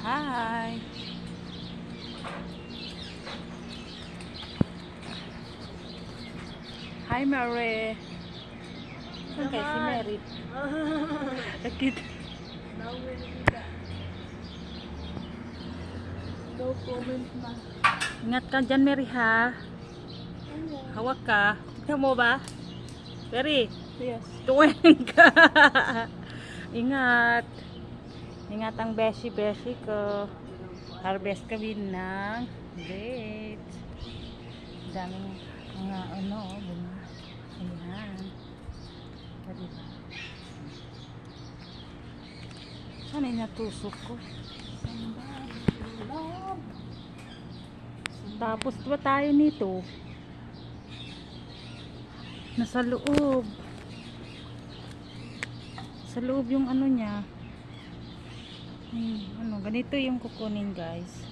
Hi! Hi, Mary! Saan kayo si Mary? Sakit. No comment na. Ingat ka dyan, Mary, ha? Hawak ka. Ikaw mo ba? Mary, Yes. tuwing ka. Ingat. Ingat ang beshi-beshi ko. Harvest kami ng grapes. Daming mga bunga. Ayan. Diba? Saan yung natusok ko? Tapos ba tayo nito? Nasa loob. Sa loob yung ano niya. Ganito yung kukunin, guys.